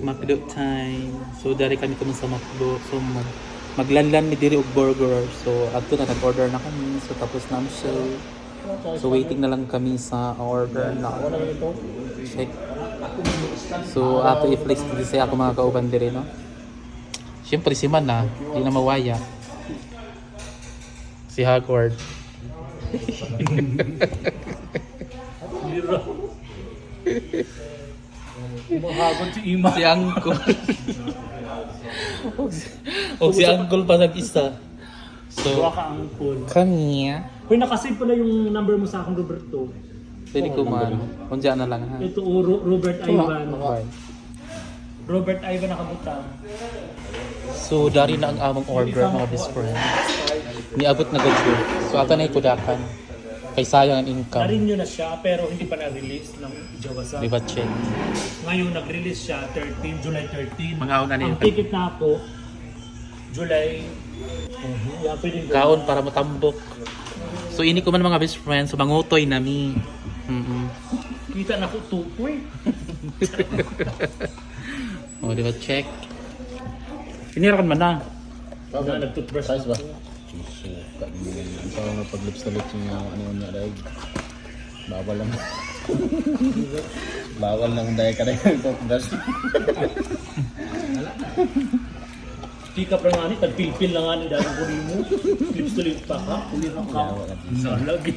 McDo time. So dari kami sa McDo. So maglanlan mi diri og burger. So adto na nag-order na kami. So tapos na ang show. So waiting na lang kami sa order na. Check. So ato i-flex dito sa ako mga kauban diri no. Siyempre si Man na, di na mawaya. Si Hagward. Mahagod si Ima. Si Uncle. O si Uncle pa nag-isa. So, Gawa ka ang pool. kami. Hoy, nakasave pala yung number mo sa akin, Roberto. Pwede ko man. Kung dyan na lang ha. Ito, Robert Ivan. Okay. Robert Ivan nakabutang. So, dari na ang among order mga best friend. Niabot na gud. So, ata na ikudakan. Kay sayang ang income. Na-renew na siya, pero hindi pa na-release ng Jawasa. Di ba check? Ngayon, nag-release siya, July 13. Mga una Ang niya. ticket na ako, July. Yeah, pwedeng Kaon para matambok. So, ini ko man mga best friend. So, mangutoy na mi. Kita na ko tukoy. O, di ba check? Pinirakan man na. Na nag-toothbrush Size ba? ako. Suka din. Ang parang pag-lips na lips niya ano na dahil. Bawal lang. Bawal lang dahil ka rin toothbrush. Tika pa nga ni, tagpilpil lang nga ni dahil ko rin mo. Lips to lips pa ka. Hindi lang ka. Sa lagi.